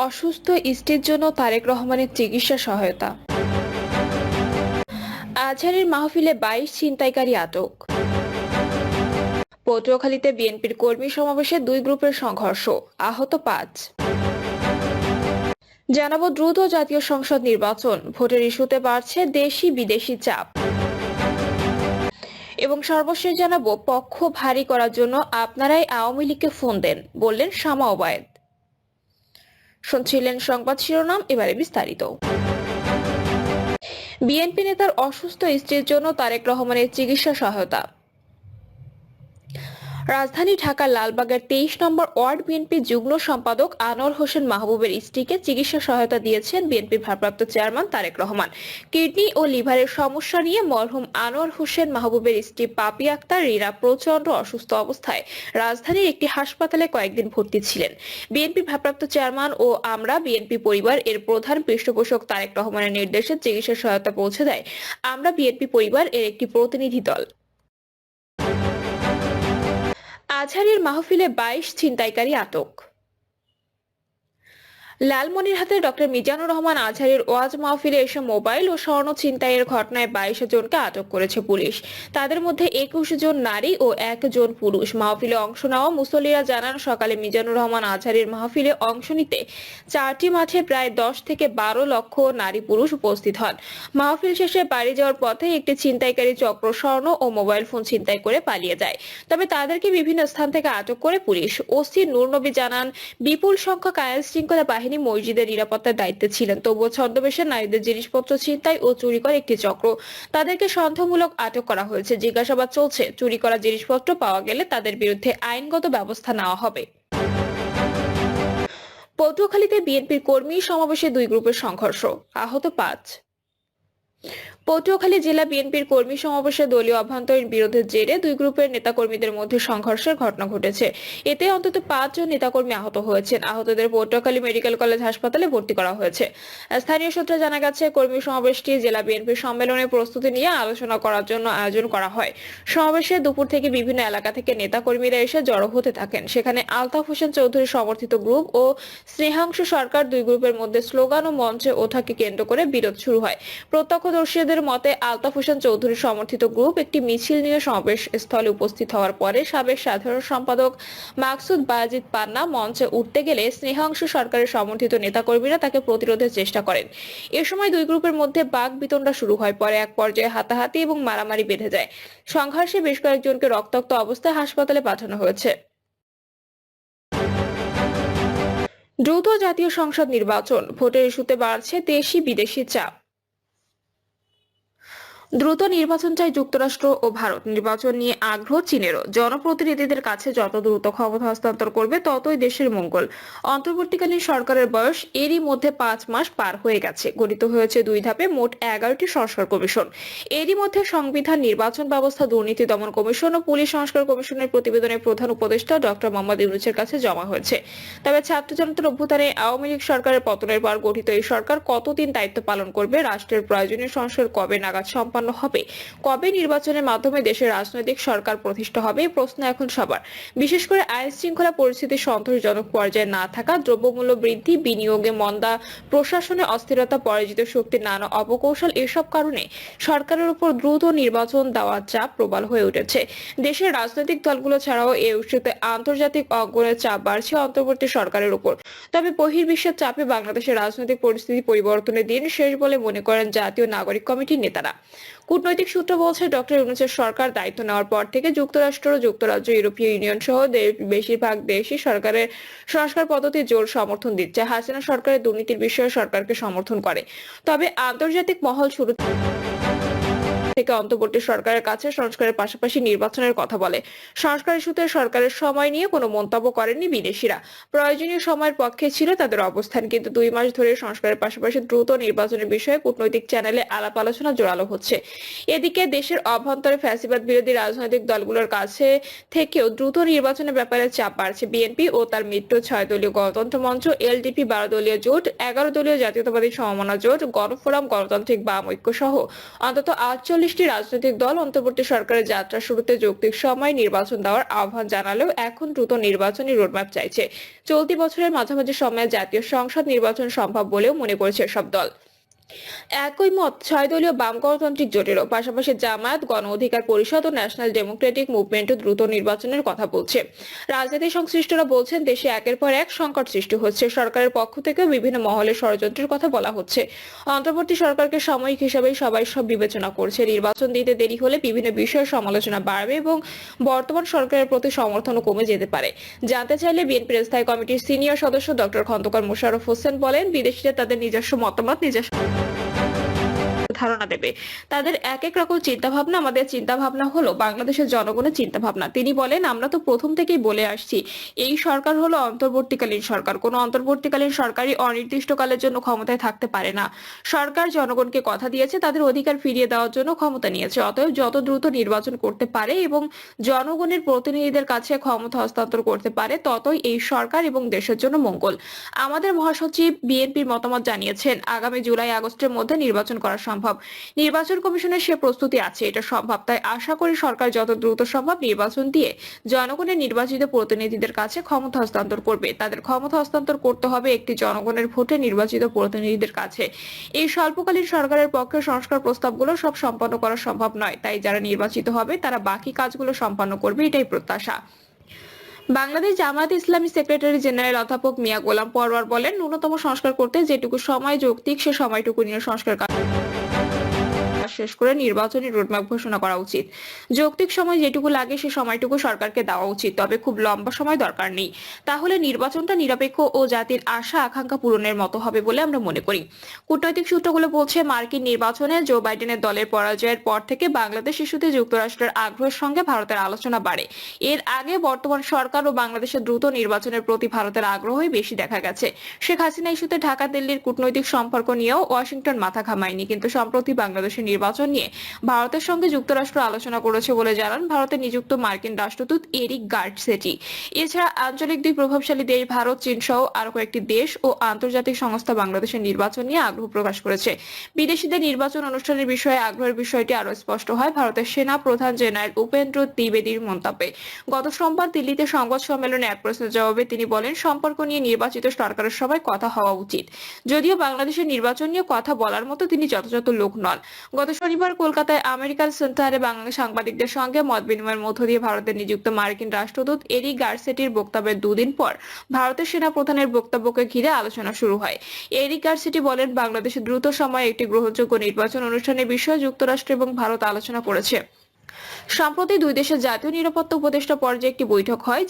অসুস্থ স্ত্রীর জন্য তারেক রহমানের চিকিৎসা সহায়তা। আজহারের মাহফিলে 22 ছিনতাইকারী আটক। পটুয়াখালীতে বিএনপির কর্মী সমাবেশে দুই গ্রুপের সংঘর্ষ, আহত 5। জানাবো দ্রুত জাতীয় সংসদ নির্বাচন, ভোটের ইস্যুতে বাড়ছে দেশি বিদেশি চাপ। এবং সর্বশেষ জানাবো পক্ষ ভারী করার জন্য আপনারাই আওয়ামী লীগকে ফোন দেন, বললেন শামা ওবায়েদ। শুনছিলেন সংবাদ শিরোনাম, এবারে বিস্তারিত। বিএনপি নেতার অসুস্থ স্ত্রীর জন্য তারেক রহমানের চিকিৎসা সহায়তা। রাজধানী ঢাকার লালবাগের 23 নম্বর ওয়ার্ড বিএনপি যুগ্ম সম্পাদক আনোয়ার হোসেন মাহবুবের স্ত্রীকে চিকিৎসা সহায়তা দিয়েছেন বিএনপির ভারপ্রাপ্ত চেয়ারম্যান তারেক রহমান। কিডনি ও লিভারের সমস্যা নিয়ে মরহুম আনোয়ার হোসেন মাহবুবের স্ত্রী পাপি আক্তার রীরা প্রচন্ড অসুস্থ অবস্থায় রাজধানীর একটি হাসপাতালে কয়েকদিন ভর্তি ছিলেন। বিএনপি ভারপ্রাপ্ত চেয়ারম্যান ও আমরা বিএনপি পরিবার এর প্রধান পৃষ্ঠপোষক তারেক রহমানের নির্দেশে চিকিৎসা সহায়তা পৌঁছে দেয় আমরা বিএনপি পরিবার এর একটি প্রতিনিধি দল। আজহারের মাহফিলে 22 ছিনতাইকারী আটক। লালমনিরহাটের ডক্টর মিজানুর রহমান আজহারের ওয়াজ মাহফিলে এসে মোবাইল ও স্বর্ণ ছিনতাইয়ের ঘটনায় 22 জনকে আটক করেছে পুলিশ। তাদের মধ্যে 21 জন নারী ও 1 জন পুরুষ। মাহফিলে অংশ নেওয়া মুসল্লিরা জানান, সকালে মিজানুর রহমান আজহারের মাহফিলে অংশ নিতে 4টি মাঠে প্রায় 10 থেকে 12 লক্ষ নারী পুরুষ উপস্থিত হন। মাহফিল শেষে বাড়ি যাওয়ার পথে একটি ছিনতাইকারী চক্র স্বর্ণ ও মোবাইল ফোন ছিনতাই করে পালিয়ে যায়। তবে তাদেরকে বিভিন্ন স্থান থেকে আটক করে পুলিশ। ওসি নূর নবী জানান, বিপুল সংখ্যক আইন শৃঙ্খলা বাহিনী মসজিদের নিরাপত্তার দায়িত্বে ছিলেন, তবুও ছদ্মবেশে নারীদের জিনিসপত্র ছিনতাই ও চুরি করে একটি চক্র। তাদেরকে সন্দেহমূলক আটক করা হয়েছে, জিজ্ঞাসাবাদ চলছে। চুরি করা জিনিসপত্র পাওয়া গেলে তাদের বিরুদ্ধে আইনগত ব্যবস্থা নেওয়া হবে। পটুয়াখালীতে বিএনপির কর্মী সমাবেশে দুই গ্রুপের সংঘর্ষ, আহত 5। পটুয়াখালী জেলা বিএনপির কর্মী সমাবেশে দলীয় অভ্যন্তরীণ বিরোধের জেরে দুই গ্রুপের নেতাকর্মীদের মধ্যে সংঘর্ষের ঘটনা ঘটেছে। এতে অন্তত 5 জন নেতাকর্মী আহত হয়েছেন। আহতদের পটুয়াখালী মেডিকেল কলেজ হাসপাতালে ভর্তি করা হয়েছে। স্থানীয় সূত্রে জানা গেছে, কর্মী সমাবেশটি জেলা বিএনপির সম্মেলনের প্রস্তুতি নিয়ে আলোচনা করার জন্য আয়োজন করা হয়। সমাবেশে দুপুর থেকে বিভিন্ন এলাকা থেকে নেতাকর্মীরা এসে জড়ো হতে থাকেন। সেখানে আলতাফ হোসেন চৌধুরী সমর্থিত গ্রুপ ও স্নেহাংশু সরকার দুই গ্রুপের মধ্যে স্লোগান ও মঞ্চে ওঠাকে কেন্দ্র করে বিরোধ শুরু হয়। প্রত্যক্ষদর্শীদের মতে, আলতাফ হোসেন চৌধুরী সমর্থিত গ্রুপ একটি মিছিল নিয়ে সমাবেশ স্থলে উপস্থিত হওয়ার পরে সাবেক সাধারণ সম্পাদক মাকসুদ বাজিদ পান্না মঞ্চে উঠতে গেলে স্নেহাংশু সরকারের সমর্থিত নেতাকর্মীরা তাকে প্রতিরোধের চেষ্টা করেন। এ সময় দুই গ্রুপের মধ্যে বাকবিতণ্ডা শুরু হয়। পরে এক পর্যায়ে হাতাহাতি এবং মারামারি বেঁধে যায়। সংঘর্ষে বেশ কয়েকজনকে রক্তাক্ত অবস্থায় হাসপাতালে পাঠানো হয়েছে। দ্রুত জাতীয় সংসদ নির্বাচন, ভোটের ইস্যুতে বাড়ছে দেশি বিদেশি চাপ। দ্রুত নির্বাচন চাই যুক্তরাষ্ট্র ও ভারত। নির্বাচন নিয়ে আগ্রহ চীনেরও। জনপ্রতিনিধিদের কাছে যত দ্রুত ক্ষমতা হস্তান্তর করবে ততই দেশের মঙ্গল। অন্তর্বর্তীকালীন সরকারের বয়স এরই মধ্যে 5 মাস পার হয়ে গেছে। গঠিত হয়েছে 2 ধাপে মোট 11টি সংস্কার কমিশন। এরই মধ্যে সংবিধান, নির্বাচন ব্যবস্থা, দুর্নীতি দমন কমিশন ও পুলিশ সংস্কার কমিশনের প্রতিবেদনের প্রধান উপদেষ্টা ডক্টর মোহাম্মদ ইউনূসের কাছে জমা হয়েছে। তবে ছাত্র জনতার অভ্যুত্থানে আওয়ামী লীগ সরকারের পতনের পর গঠিত এই সরকার কতদিন দায়িত্ব পালন করবে, রাষ্ট্রের প্রয়োজনীয় সংস্কার কবে নাগাদ সম্পন্ন হবে, কবে নির্বাচনের মাধ্যমে দেশের রাজনৈতিক সরকার প্রতিষ্ঠা হবে, প্রশ্ন এখন সবার। বিশেষ করে আইন শৃঙ্খলা পরিস্থিতি সন্তোষজনক পর্যায়ে না থাকা, দ্রব্যমূল্য বৃদ্ধি, বিনিয়োগে মন্দা, প্রশাসনে অস্থিরতা, পরাজিত শক্তির নানা অপকৌশল, এসব কারণে সরকারের উপর দ্রুত নির্বাচন দেওয়ার চাপ প্রবল হয়ে উঠেছে। দেশের রাজনৈতিক দলগুলো ছাড়াও এই ইস্যুতে আন্তর্জাতিক অঙ্গনের চাপ বাড়ছে অন্তর্বর্তী সরকারের উপর। তবে বহির্বিশ্বের চাপে বাংলাদেশের রাজনৈতিক পরিস্থিতি পরিবর্তনের দিন শেষ বলে মনে করেন জাতীয় নাগরিক কমিটির নেতারা। কূটনৈতিক সূত্র বলছে, ডক্টর ইউনূসের সরকার দায়িত্ব নেওয়ার পর থেকে যুক্তরাষ্ট্র, যুক্তরাজ্য, ইউরোপীয় ইউনিয়ন সহ বেশিরভাগ দেশই সরকারের সংস্কার পদ্ধতির জোর সমর্থন দিচ্ছে। হাসিনা সরকারের দুর্নীতির বিষয়ে সরকারকে সমর্থন করে। তবে আন্তর্জাতিক মহল শুরু থেকে অন্তর্বর্তী সরকারের কাছে সংস্কারের পাশাপাশি নির্বাচনের কথা বলে। সংস্কার ইস্যুতে সরকারের সময় নিয়ে কোনো মন্তব্য করেননি বিদেশিরা। প্রয়োজনীয় সময়ের পক্ষে ছিল তাদের অবস্থান, কিন্তু 2 মাস ধরে সংস্কারের পাশাপাশি দ্রুত নির্বাচনের বিষয়ে কূটনৈতিক চ্যানেলে আলাপ আলোচনা জোরালো হচ্ছে। এদিকে দেশের অভ্যন্তরে ফ্যাসিবাদ বিরোধী রাজনৈতিক দলগুলোর কাছে থেকেও দ্রুত নির্বাচনের ব্যাপারে চাপ বাড়ছে। বিএনপি ও তার মিত্র 6 দলীয় গণতন্ত্র মঞ্চ, এলডিপি 12 দলীয় জোট, 11 দলীয় জাতীয়তাবাদী সমমনা জোট, গণফোরাম, গণতান্ত্রিক বাম ঐক্য সহ অন্তত 48 ৪৭টি রাজনৈতিক দল অন্তর্বর্তী সরকারের যাত্রা শুরুতে যৌক্তিক সময় নির্বাচন দেওয়ার আহ্বান জানালেও এখন দ্রুত নির্বাচনী রোডম্যাপ চাইছে। চলতি বছরের মাঝামাঝি সময়ে জাতীয় সংসদ নির্বাচন সম্ভব বলেও মনে করছে সব দল। একই মত ৬ দলীয় বাম গণতান্ত্রিক জোটেরও। পাশাপাশি জামায়াত, গণ অধিকার পরিষদ ও ন্যাশনাল ডেমোক্রেটিক মুভমেন্টও দ্রুত নির্বাচনের কথা বলছে। রাজনীতি সংশ্লিষ্টরা বলছেন, দেশে একের পর এক সংকট সৃষ্টি হচ্ছে। সরকারের পক্ষ থেকেও বিভিন্ন মহলে ষড়যন্ত্রের কথা বলা হচ্ছে। অন্তর্বর্তী সরকারকে সাময়িক হিসেবে সবাই সব বিবেচনা করছে। নির্বাচন দিতে দেরি হলে বিভিন্ন বিষয়ে সমালোচনা বাড়বে এবং বর্তমান সরকারের প্রতি সমর্থনও কমে যেতে পারে। জানতে চাইলে বিএনপির স্থায়ী কমিটির সিনিয়র সদস্য ডক্টর খন্দকার মোশাররফ হোসেন বলেন, বিদেশিরা তাদের নিজস্ব মতামত, নিজস্ব ধারণা দেবে। তাদের এক এক রকম চিন্তা ভাবনা। আমাদের চিন্তা ভাবনা হলো বাংলাদেশের জনগণের চিন্তা ভাবনা। তিনি বলেন, আমরা তো প্রথম থেকেই বলে আসছি, এই সরকার হলো অন্তর্বর্তীকালীন সরকার। কোনো অন্তর্বর্তীকালীন সরকারই অনির্দিষ্টকালের জন্য ক্ষমতায় থাকতে পারে না। সরকার জনগণকে কথা দিয়েছে, তাদের অধিকার ফিরিয়ে দেওয়ার জন্য ক্ষমতা নিয়েছে। অতএব যত দ্রুত নির্বাচন করতে পারে এবং জনগণের প্রতিনিধিদের কাছে ক্ষমতা হস্তান্তর করতে পারে, ততই এই সরকার এবং দেশের জন্য মঙ্গল। আমাদের মহাসচিব বিএনপির মতামত জানিয়েছেন, আগামী জুলাই আগস্টের মধ্যে নির্বাচন করা সম্ভব। নির্বাচন কমিশনের সে প্রস্তুতি আছে, এটা সম্ভব। তাই আশা করি সরকার যত দ্রুত সম্ভব নির্বাচন দিয়ে জনগণের নির্বাচিত প্রতিনিধিদের কাছে ক্ষমতা হস্তান্তর করবে। তাদের ক্ষমতা হস্তান্তর করতে হবে একটি জনগণের ভোটে নির্বাচিত প্রতিনিধিদের কাছে। এই স্বল্পকালীন সরকারের পক্ষে সংস্কার প্রস্তাবগুলো সব সম্পন্ন করা সম্ভব নয়। তাই যারা নির্বাচিত হবে তারা বাকি কাজগুলো সম্পন্ন করবে, এটাই প্রত্যাশা। বাংলাদেশ জামায়াত ইসলামী সেক্রেটারি জেনারেল অধ্যাপক মিয়া গোলাম পরওয়ার বলেন, ন্যূনতম সংস্কার করতে যেটুকু সময় যৌক্তিক, সে সময়টুকু নিয়ে সংস্কার শেষ করে নির্বাচনী রোডম্যাপ ঘোষণা করা উচিত। যৌক্তিক সময় যেটুকু লাগে সে সময়টুকু সরকারকে দেওয়া উচিত, তবে খুব লম্বা সময় দরকার নেই। তাহলে নির্বাচনটা নিরপেক্ষ ও জাতির আশা আকাঙ্ক্ষা পূরণের মতো হবে বলে আমরা মনে করি। কূটনৈতিক সূত্রগুলো বলছে, মার্কিন নির্বাচনে জো বাইডেনের দলের পরাজয়ের পর থেকে বাংলাদেশ ইস্যুতে যুক্তরাষ্ট্রের আগ্রহের সঙ্গে ভারতের আলোচনা বাড়ে। এর আগে বর্তমান সরকার ও বাংলাদেশের দ্রুত নির্বাচনের প্রতি ভারতের আগ্রহই বেশি দেখা গেছে। শেখ হাসিনা ইস্যুতে ঢাকা দিল্লির কূটনৈতিক সম্পর্ক নিয়েও ওয়াশিংটন মাথা ঘামায়নি, কিন্তু সম্প্রতি বাংলাদেশের নির্বাচন নিয়ে ভারতের সঙ্গে যুক্তরাষ্ট্র আলোচনা করেছে বলে জানান ভারতে নিযুক্ত মার্কিন রাষ্ট্রদূত এরিক গার্ডসেটি। এছাড়া আঞ্চলিক দুই প্রভাবশালী দেশ ভারত, চীন সহ আরো কয়েকটি দেশ ও আন্তর্জাতিক সংস্থা বাংলাদেশের নির্বাচন নিয়ে আগ্রহ প্রকাশ করেছে। বিদেশিদের নির্বাচন অনুষ্ঠানের বিষয়ে আগ্রহের বিষয়টি আরো স্পষ্ট হয় ভারতের সেনা প্রধান জেনারেল উপেন্দ্র দ্বিবেদীর মন্তব্যে। গত সোমবার দিল্লিতে সংবাদ সম্মেলনে এক প্রশ্নের জবাবে তিনি বলেন, সম্পর্ক নিয়ে নির্বাচিত সরকারের সবাই কথা হওয়া উচিত। যদিও বাংলাদেশের নির্বাচন নিয়ে কথা বলার মতো তিনি যথাযথ লোক নন। গত শনিবার কলকাতায় আমেরিকান সেন্টারে বাংলা সাংবাদিকদের সঙ্গে মত বিনিময়ের মধ্য দিয়ে ভারতের নিযুক্ত মার্কিন রাষ্ট্রদূত এরিক গার্সেটির বক্তব্যের দুদিন পর ভারতের সেনা প্রধানের বক্তব্যকে ঘিরে আলোচনা শুরু হয়। এরিক গার্সেটি বলেন, বাংলাদেশে দ্রুত সময়ে একটি গ্রহণযোগ্য নির্বাচন অনুষ্ঠানের বিষয়ে যুক্তরাষ্ট্র এবং ভারত আলোচনা করেছে। সম্প্রতি দুই দেশের জাতীয় নিরাপত্তা উপদেষ্টা পর্যায়ে একটি বৈঠক হয়।